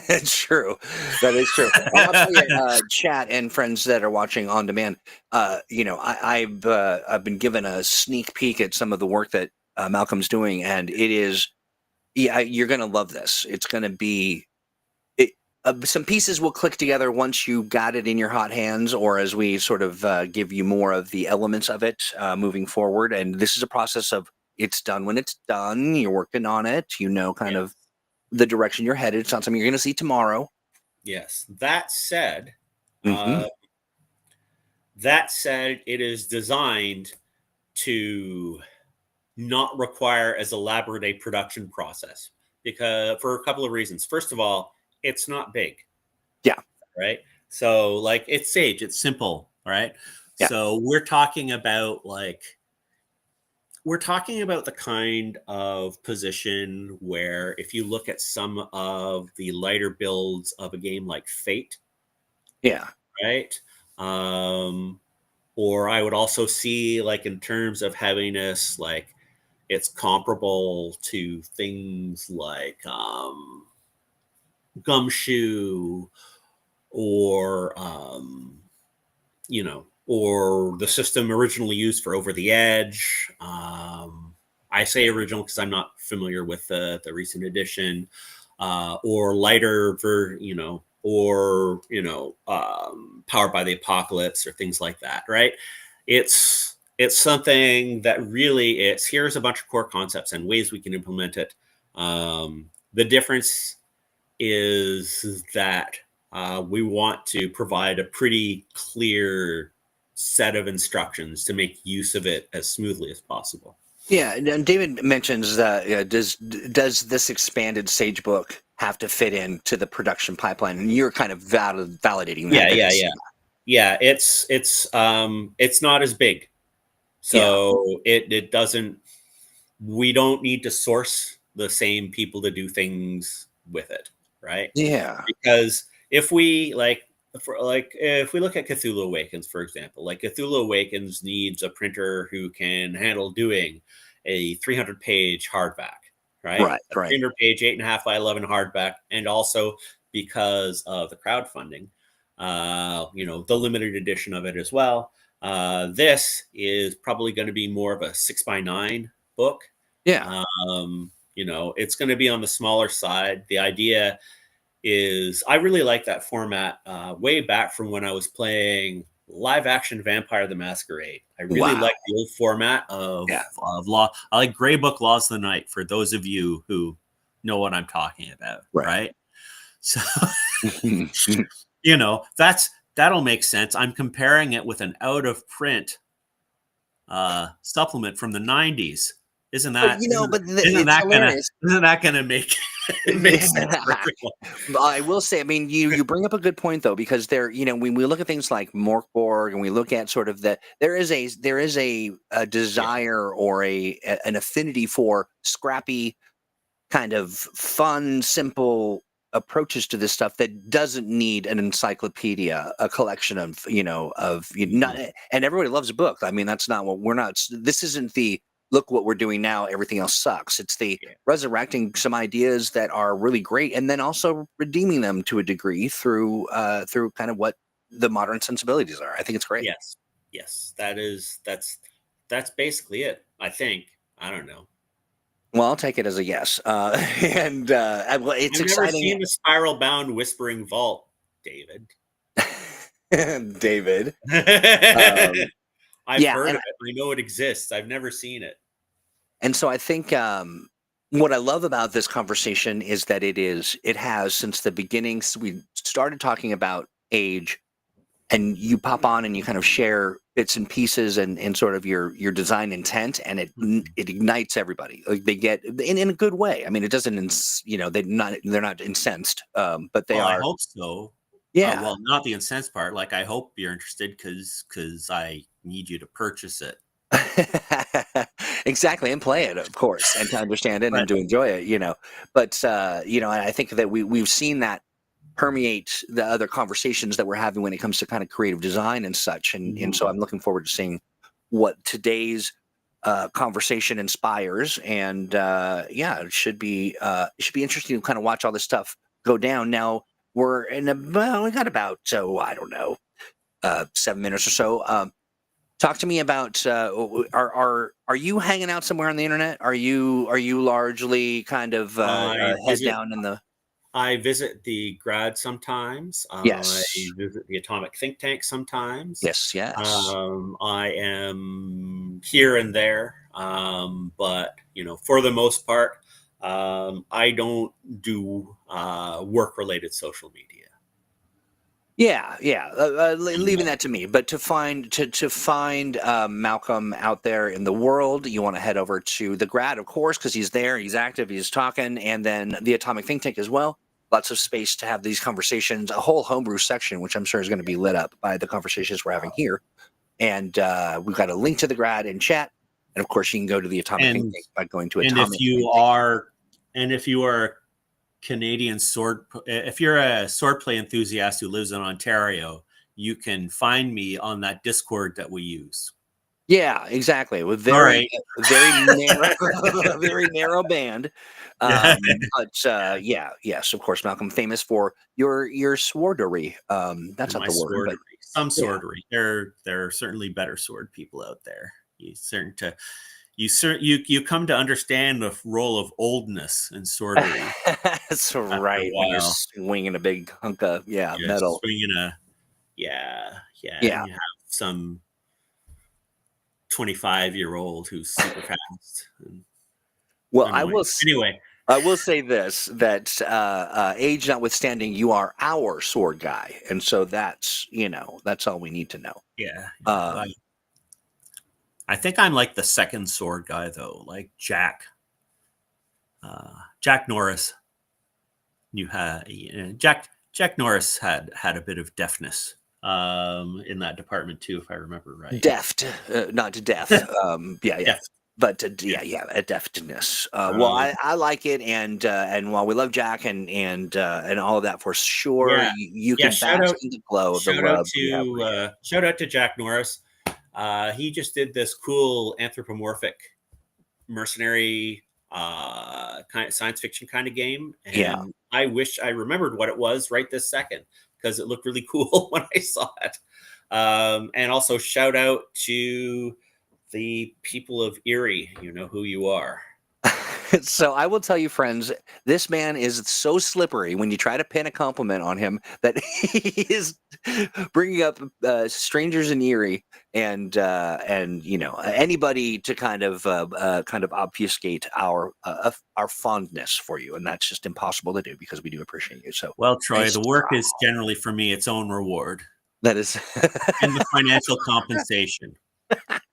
It's true. That is true. I'll tell you, chat and friends that are watching on demand, I've been given a sneak peek at some of the work that Malcolm's doing, and it is, you're going to love this. It's going to be, some pieces will click together once you got it in your hot hands, or as we sort of give you more of the elements of it moving forward. And this is a process of it's done when it's done. You're working on it, kind of the direction you're headed. It's not something you're going to see tomorrow. Yes. That said, Mm-hmm. It is designed to not require as elaborate a production process, because for a couple of reasons. First of all, it's not big. Yeah. Right. So it's Sage, it's simple. Right. Yeah. So we're talking about the kind of position where if you look at some of the lighter builds of a game like Fate. Yeah. Right. Or I would also see in terms of heaviness, it's comparable to things like Gumshoe, or or the system originally used for Over the Edge. I say original because I'm not familiar with the recent edition, or lighter Powered by the Apocalypse, or things like that. Right? It's something that really here's a bunch of core concepts and ways we can implement it. The difference is that we want to provide a pretty clear set of instructions to make use of it as smoothly as possible. Yeah, and David mentions does this expanded Sage book have to fit into the production pipeline? And you're kind of validating that. Yeah, yeah, yeah, yeah. It's not as big, so it doesn't. We don't need to source the same people to do things with it, right? Yeah. Because if we if we look at Cthulhu Awakens, for example, like Cthulhu Awakens needs a printer who can handle doing a 300-page hardback, right? Right. A Right. 300-page 8.5 by 11 hardback, and also because of the crowdfunding, the limited edition of it as well. This is probably going to be more of a 6 by 9 book. Yeah. It's going to be on the smaller side. The idea is I really like that format way back from when I was playing live action Vampire the Masquerade. I really Wow. like the old format of law. I like Grey Book Laws of the Night, for those of you who know what I'm talking about, right? So, that'll make sense. I'm comparing it with an out of print supplement from the 90s. Isn't that gonna make it make sense for everyone? I will say, I mean, you bring up a good point though, because when we look at things like Morkborg and we look at sort of there is a desire or an affinity for scrappy, kind of fun, simple approaches to this stuff that doesn't need an encyclopedia, a collection of not, and everybody loves a book. I mean, that's not what we're not. This isn't the look what we're doing now, everything else sucks. It's the resurrecting some ideas that are really great, and then also redeeming them to a degree through kind of what the modern sensibilities are. I think it's great. Yes, that's basically it. I think. I don't know. Well, I'll take it as a yes. And it's I've exciting. never seen the spiral-bound Whispering Vault, David. David. I've heard of it. I know it exists. I've never seen it. And so I think what I love about this conversation is that it has, since the beginning, we started talking about age, and you pop on and you kind of share bits and pieces and sort of your design intent, and it ignites everybody. Like they get in a good way. I mean, it doesn't, they're not incensed, but they are. I hope so. Yeah. Well, not the incensed part. Like, I hope you're interested because I need you to purchase it. Exactly, and play it, of course, and to understand it and to enjoy it. But I think that we've seen that permeate the other conversations that we're having when it comes to kind of creative design and such. And so I'm looking forward to seeing what today's conversation inspires. And it should be interesting to kind of watch all this stuff go down. Now we got about, I don't know, 7 minutes or so. Talk to me about are you hanging out somewhere on the internet? Are you largely kind of head down in the? I visit the Grad sometimes. Yes. I visit the Atomic Think Tank sometimes. Yes. I am here and there, but for the most part, I don't do work-related social media. Leaving that to me. But to find Malcolm out there in the world, you want to head over to the Grad, of course, because he's there, he's active, he's talking, and then the Atomic Think Tank as well. Lots of space to have these conversations. A whole homebrew section, which I'm sure is going to be lit up by the conversations we're having here. And we've got a link to the Grad in chat, and of course, you can go to the Atomic Think Tank by going to Atomic. And if you are Canadian if you're a swordplay enthusiast who lives in Ontario, you can find me on that Discord that we use. Yeah, exactly. With very narrow, very narrow band. But yes, of course, Malcolm, famous for your swordery. That's not the word, but some swordery. There are certainly better sword people out there. You come to understand the role of oldness and swordery. That's right. When you're swinging a big hunk of metal. Swinging and you have some 25-year-old who's super fast. Well, I will say this, that age notwithstanding, you are our sword guy, and so that's all we need to know. I think I'm like the second sword guy though, like Jack Norris. Jack Norris had a bit of deafness in that department too, if I remember right. Deft, not to death. Yeah. Deft. But a deftness. Well, I like it, and while we love Jack and all of that for sure, Yeah. you can bask in the glow of the love. Shout out to Jack Norris. He just did this cool anthropomorphic mercenary kind of science fiction kind of game, and I wish I remembered what it was right this second because it looked really cool when I saw it. And also shout out to the people of Erie. You know who you are. So I will tell you, friends, this man is so slippery when you try to pin a compliment on him that he is bringing up strangers in Erie and anybody to kind of obfuscate our fondness for you, and that's just impossible to do because we do appreciate you. So, well, Troy, the work is generally for me its own reward. That is, and the financial compensation.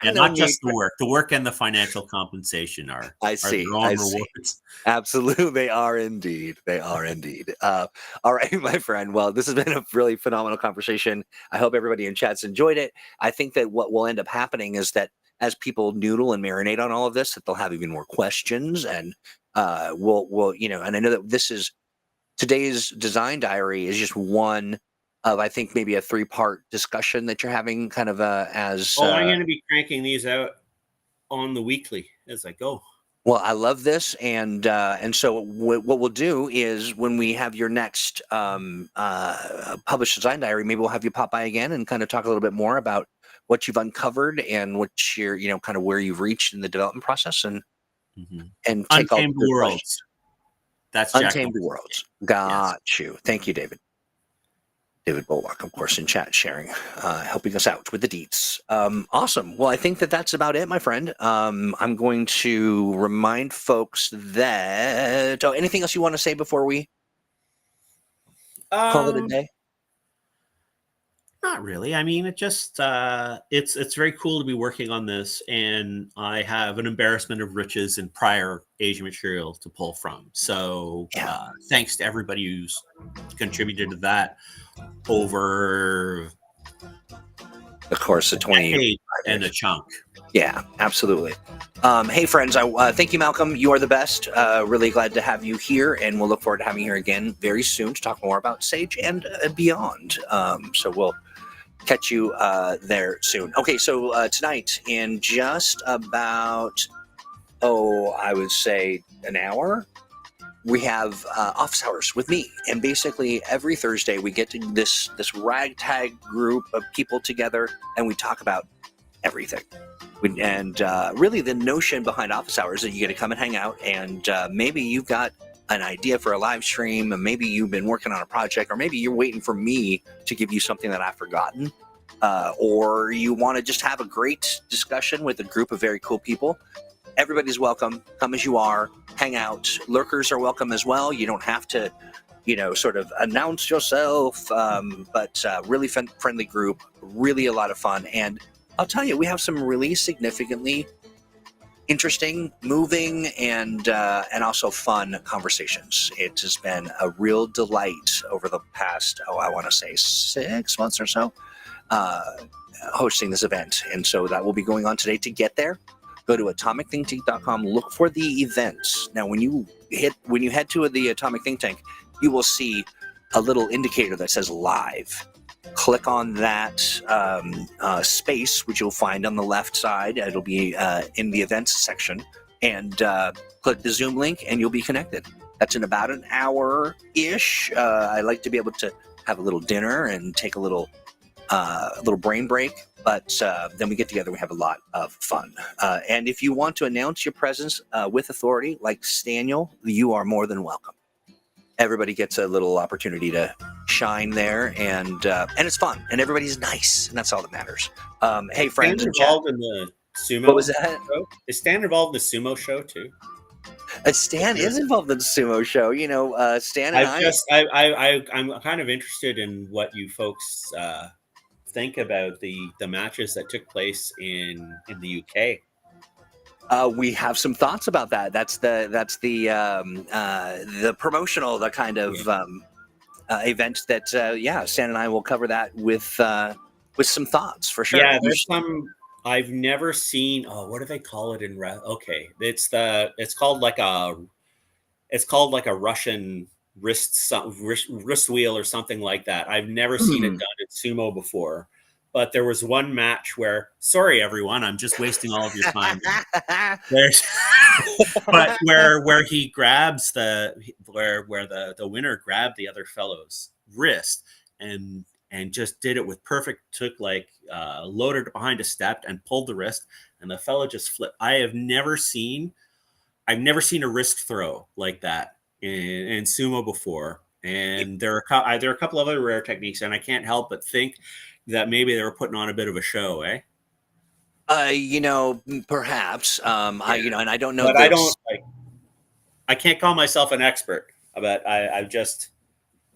And not just the work and the financial compensation are their own rewards. Absolutely, they are indeed. All right, my friend. Well, this has been a really phenomenal conversation. I hope everybody in chat's enjoyed it. I think that what will end up happening is that as people noodle and marinate on all of this, that they'll have even more questions, and we'll and I know that today's design diary is just one of, I think, maybe a 3-part discussion that you're having kind of as... I'm going to be cranking these out on the weekly as I go. Well, I love this. And so what we'll do is when we have your next published design diary, maybe we'll have you pop by again and kind of talk a little bit more about what you've uncovered and what you're, kind of where you've reached in the development process and take all the worlds. Questions. That's Untamed Worlds. Got you. Thank you, David. David Bullock, of course, in chat, sharing, helping us out with the deets. Awesome. Well, I think that's about it, my friend. I'm going to remind folks that... anything else you want to say before we call it a day? Not really. I mean, it just it's very cool to be working on this, and I have an embarrassment of riches in prior AGE material to pull from. So thanks to everybody who's contributed to that over the course of 20 and a chunk. Yeah, absolutely. Hey, friends, I thank you, Malcolm. You are the best. Really glad to have you here, and we'll look forward to having you here again very soon to talk more about Sage and beyond. So we'll catch you there soon. Okay, so tonight in just about, I would say an hour, we have office hours with me, and basically every Thursday we get to this ragtag group of people together, and we talk about everything. And really, the notion behind office hours is that you get to come and hang out, and maybe you've got an idea for a live stream, and maybe you've been working on a project, or maybe you're waiting for me to give you something that I've forgotten, or you want to just have a great discussion with a group of very cool people. Everybody's welcome. Come as you are. Hang out. Lurkers are welcome as well. You don't have to, sort of announce yourself, but really friendly group, really a lot of fun. And I'll tell you, we have some really significantly interesting, moving, and also fun conversations. It has been a real delight over the past, I want to say 6 months or so, hosting this event. And so that will be going on today. To get there, go to atomicthinktank.com, look for the events. Now, when you head to the Atomic Think Tank, you will see a little indicator that says live. Click on that space, which you'll find on the left side. It'll be in the events section, and click the Zoom link, and you'll be connected. That's in about an hour-ish. I like to be able to have a little dinner and take a little brain break, but then we get together. We have a lot of fun. And if you want to announce your presence with authority, like Staniel, you are more than welcome. Everybody gets a little opportunity to shine there, and it's fun, and everybody's nice, and that's all that matters. Hey, friends, involved in the sumo. What was that? Show? Is Stan involved in the sumo show too? Stan is involved in the sumo show. Stan and I'm kind of interested in what you folks think about the matches that took place in the UK? We have some thoughts about that. That's the promotional, the kind Yeah. of event that Stan and I will cover that with some thoughts for sure. Yeah, there's some I've never seen. Oh, what do they call it in okay, it's called like a Russian wrist wheel or something like that. I've never seen it done in sumo before. But there was one match where, sorry everyone, I'm just wasting all of your time. There's but where he grabs where the winner grabbed the other fellow's wrist and just did it with perfect, took loaded it behind a step and pulled the wrist, and the fellow just flipped. I've never seen a wrist throw like that in sumo before. And there are a couple of other rare techniques, and I can't help but think that maybe they were putting on a bit of a show, eh? Perhaps. And I don't know But this. I can't call myself an expert, but I've just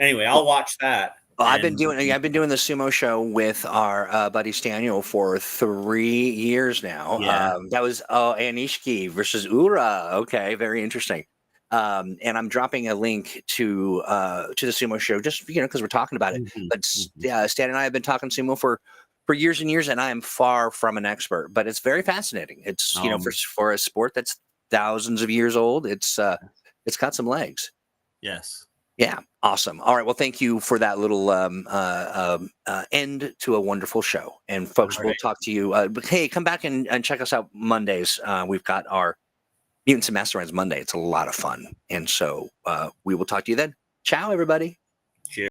anyway. I'll watch that. Well, I've been doing the sumo show with our buddy Staniel for 3 years now. Yeah. That was Anishiki versus Ura. Okay, very interesting. And I'm dropping a link to the sumo show just because we're talking about it. Mhm, But mhm. Stan and I have been talking sumo for years and years, and I am far from an expert. But it's very fascinating. It's for a sport that's thousands of years old. It's got some legs. Yes. Yeah, awesome. All right, well, thank you for that little end to a wonderful show. And folks, All we'll right. talk to you. But hey, come back and check us out Mondays. We've got our Mutants and Masterminds Monday. It's a lot of fun. And so we will talk to you then. Ciao, everybody.